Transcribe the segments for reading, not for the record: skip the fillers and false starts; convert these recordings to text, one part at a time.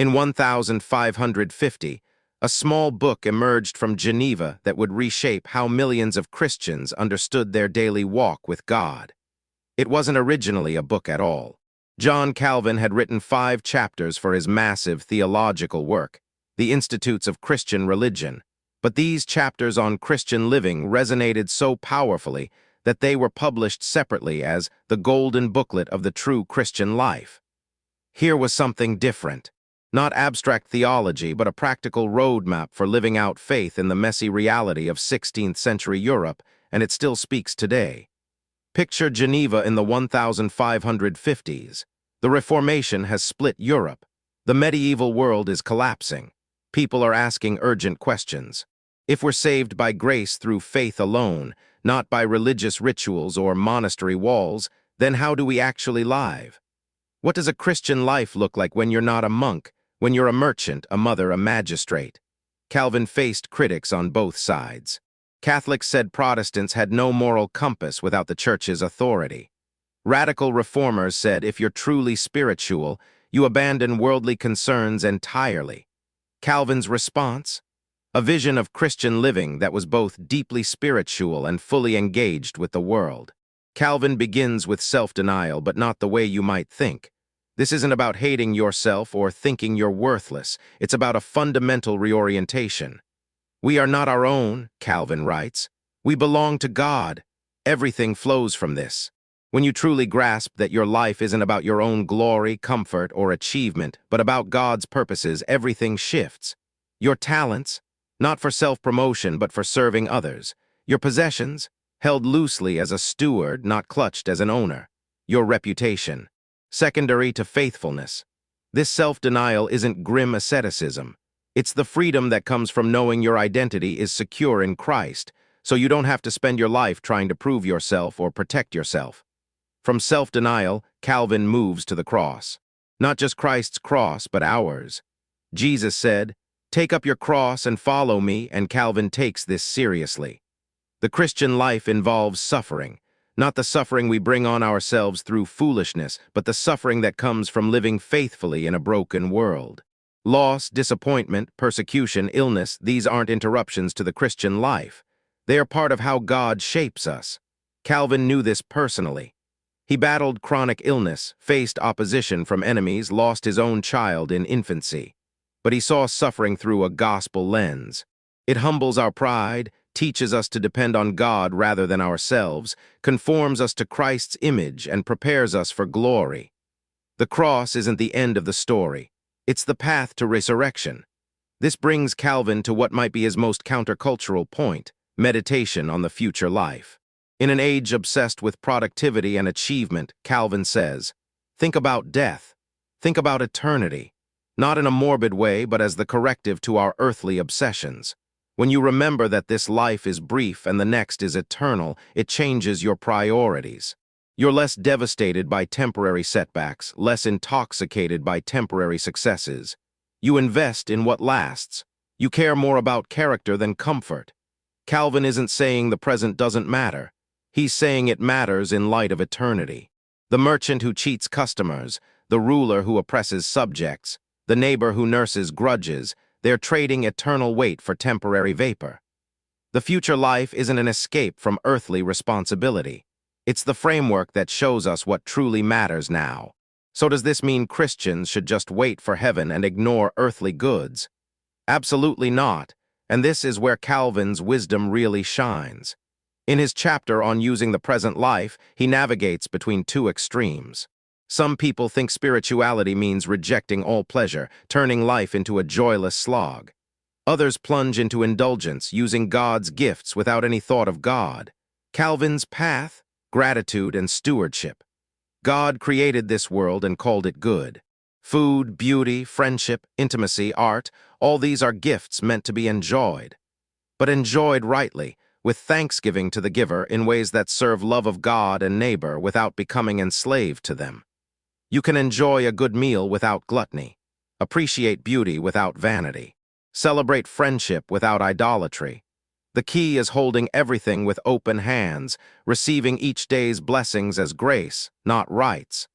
In 1550, a small book emerged from Geneva that would reshape how millions of Christians understood their daily walk with God. It wasn't originally a book at all. John Calvin had written 5 chapters for his massive theological work, The Institutes of Christian Religion, but these chapters on Christian living resonated so powerfully that they were published separately as the Golden Booklet of the True Christian Life. Here was something different. Not abstract theology, but a practical roadmap for living out faith in the messy reality of 16th century Europe, and it still speaks today. Picture Geneva in the 1550s. The Reformation has split Europe. The medieval world is collapsing. People are asking urgent questions. If we're saved by grace through faith alone, not by religious rituals or monastery walls, then how do we actually live? What does a Christian life look like when you're not a monk, when you're a merchant, a mother, a magistrate? Calvin faced critics on both sides. Catholics said Protestants had no moral compass without the Church's authority. Radical reformers said if you're truly spiritual, you abandon worldly concerns entirely. Calvin's response? A vision of Christian living that was both deeply spiritual and fully engaged with the world. Calvin begins with self-denial, but not the way you might think. This isn't about hating yourself or thinking you're worthless. It's about a fundamental reorientation. We are not our own, Calvin writes. We belong to God. Everything flows from this. When you truly grasp that your life isn't about your own glory, comfort, or achievement, but about God's purposes, everything shifts. Your talents, not for self-promotion, but for serving others. Your possessions, held loosely as a steward, not clutched as an owner. Your reputation, secondary to faithfulness. This self-denial isn't grim asceticism. It's the freedom that comes from knowing your identity is secure in Christ, so you don't have to spend your life trying to prove yourself or protect yourself. From self-denial, Calvin moves to the cross. Not just Christ's cross, but ours. Jesus said, "Take up your cross and follow me," and Calvin takes this seriously. The Christian life involves suffering, not the suffering we bring on ourselves through foolishness, but the suffering that comes from living faithfully in a broken world. Loss, disappointment, persecution, illness, these aren't interruptions to the Christian life. They are part of how God shapes us. Calvin knew this personally. He battled chronic illness, faced opposition from enemies, lost his own child in infancy. But he saw suffering through a gospel lens. It humbles our pride, teaches us to depend on God rather than ourselves, conforms us to Christ's image, and prepares us for glory. The cross isn't the end of the story. It's the path to resurrection. This brings Calvin to what might be his most countercultural point, meditation on the future life. In an age obsessed with productivity and achievement, Calvin says, think about death. Think about eternity. Not in a morbid way, but as the corrective to our earthly obsessions. When you remember that this life is brief and the next is eternal, it changes your priorities. You're less devastated by temporary setbacks, less intoxicated by temporary successes. You invest in what lasts. You care more about character than comfort. Calvin isn't saying the present doesn't matter. He's saying it matters in light of eternity. The merchant who cheats customers, the ruler who oppresses subjects, the neighbor who nurses grudges, they're trading eternal weight for temporary vapor. The future life isn't an escape from earthly responsibility. It's the framework that shows us what truly matters now. So does this mean Christians should just wait for heaven and ignore earthly goods? Absolutely not, and this is where Calvin's wisdom really shines. In his chapter on using the present life, he navigates between 2 extremes. Some people think spirituality means rejecting all pleasure, turning life into a joyless slog. Others plunge into indulgence, using God's gifts without any thought of God. Calvin's path? Gratitude and stewardship. God created this world and called it good. Food, beauty, friendship, intimacy, art, all these are gifts meant to be enjoyed. But enjoyed rightly, with thanksgiving to the giver in ways that serve love of God and neighbor without becoming enslaved to them. You can enjoy a good meal without gluttony, appreciate beauty without vanity, celebrate friendship without idolatry. The key is holding everything with open hands, receiving each day's blessings as grace, not rights.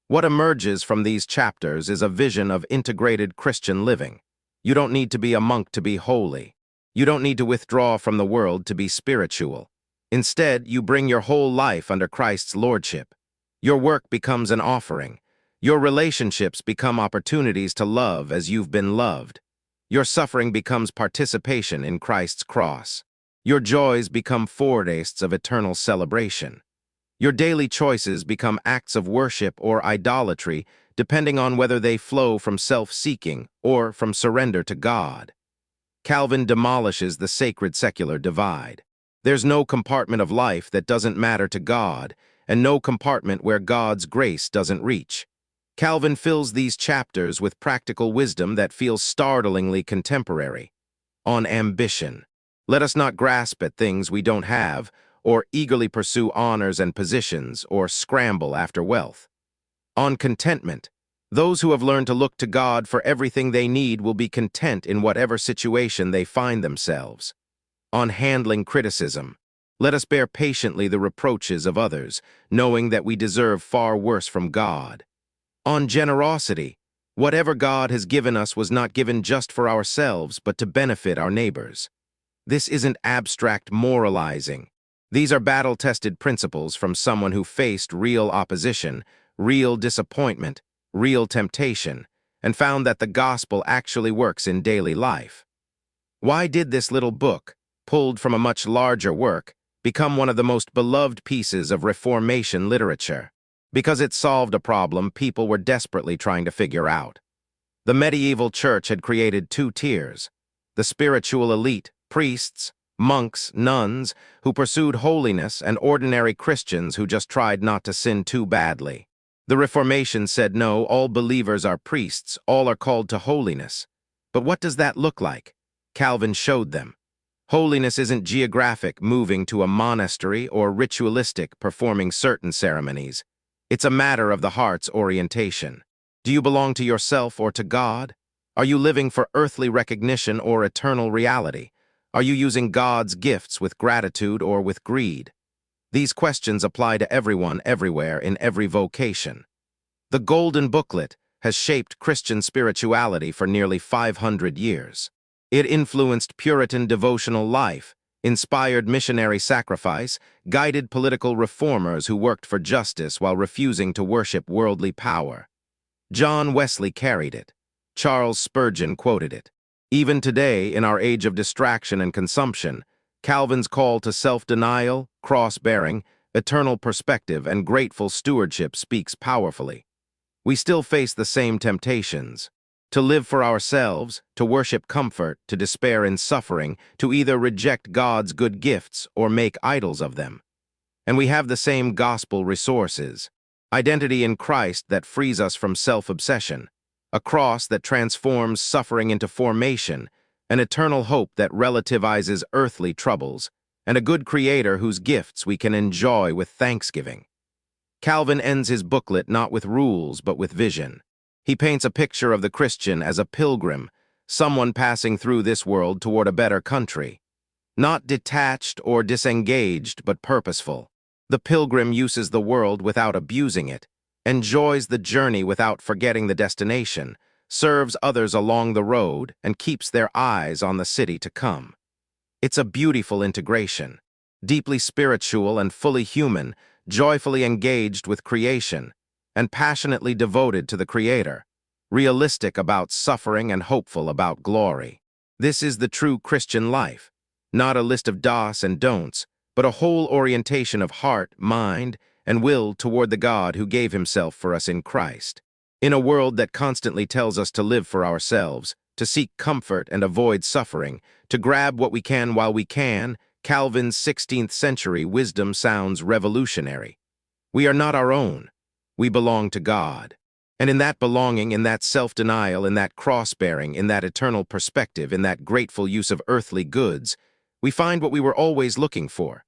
What emerges from these chapters is a vision of integrated Christian living. You don't need to be a monk to be holy. You don't need to withdraw from the world to be spiritual. Instead, you bring your whole life under Christ's lordship. Your work becomes an offering. Your relationships become opportunities to love as you've been loved. Your suffering becomes participation in Christ's cross. Your joys become foretastes of eternal celebration. Your daily choices become acts of worship or idolatry, depending on whether they flow from self-seeking or from surrender to God. Calvin demolishes the sacred-secular divide. There's no compartment of life that doesn't matter to God, and no compartment where God's grace doesn't reach. Calvin fills these chapters with practical wisdom that feels startlingly contemporary. On ambition. Let us not grasp at things we don't have, or eagerly pursue honors and positions, or scramble after wealth. On contentment. Those who have learned to look to God for everything they need will be content in whatever situation they find themselves. On handling criticism. Let us bear patiently the reproaches of others, knowing that we deserve far worse from God. On generosity. Whatever God has given us was not given just for ourselves, but to benefit our neighbors. This isn't abstract moralizing. These are battle-tested principles from someone who faced real opposition, real disappointment, real temptation, and found that the gospel actually works in daily life. Why did this little book, pulled from a much larger work, become one of the most beloved pieces of Reformation literature? Because it solved a problem people were desperately trying to figure out. The medieval church had created two tiers: the spiritual elite, priests, monks, nuns, who pursued holiness, and ordinary Christians who just tried not to sin too badly. The Reformation said no, all believers are priests, all are called to holiness. But what does that look like? Calvin showed them. Holiness isn't geographic, moving to a monastery, or ritualistic, performing certain ceremonies. It's a matter of the heart's orientation. Do you belong to yourself or to God? Are you living for earthly recognition or eternal reality? Are you using God's gifts with gratitude or with greed? These questions apply to everyone, everywhere, in every vocation. The Golden Booklet has shaped Christian spirituality for nearly 500 years. It influenced Puritan devotional life, inspired missionary sacrifice, guided political reformers who worked for justice while refusing to worship worldly power. John Wesley carried it. Charles Spurgeon quoted it. Even today, in our age of distraction and consumption, Calvin's call to self-denial, cross-bearing, eternal perspective, and grateful stewardship speaks powerfully. We still face the same temptations: to live for ourselves, to worship comfort, to despair in suffering, to either reject God's good gifts or make idols of them. And we have the same gospel resources: identity in Christ that frees us from self-obsession, a cross that transforms suffering into formation, an eternal hope that relativizes earthly troubles, and a good Creator whose gifts we can enjoy with thanksgiving. Calvin ends his booklet not with rules but with vision. He paints a picture of the Christian as a pilgrim, someone passing through this world toward a better country. Not detached or disengaged, but purposeful. The pilgrim uses the world without abusing it, enjoys the journey without forgetting the destination, serves others along the road, and keeps their eyes on the city to come. It's a beautiful integration, deeply spiritual and fully human, joyfully engaged with creation, and passionately devoted to the Creator, realistic about suffering and hopeful about glory. This is the true Christian life, not a list of do's and don'ts, but a whole orientation of heart, mind, and will toward the God who gave himself for us in Christ. In a world that constantly tells us to live for ourselves, to seek comfort and avoid suffering, to grab what we can while we can, Calvin's 16th century wisdom sounds revolutionary. We are not our own. We belong to God. And in that belonging, in that self-denial, in that cross-bearing, in that eternal perspective, in that grateful use of earthly goods, we find what we were always looking for: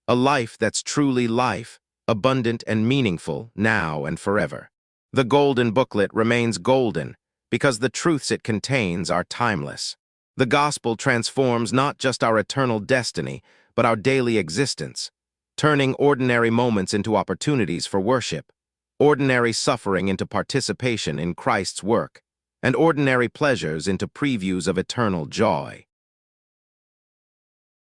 a life that's truly life, abundant and meaningful, now and forever. The Golden Booklet remains golden because the truths it contains are timeless. The gospel transforms not just our eternal destiny, but our daily existence, turning ordinary moments into opportunities for worship, ordinary suffering into participation in Christ's work, and ordinary pleasures into previews of eternal joy.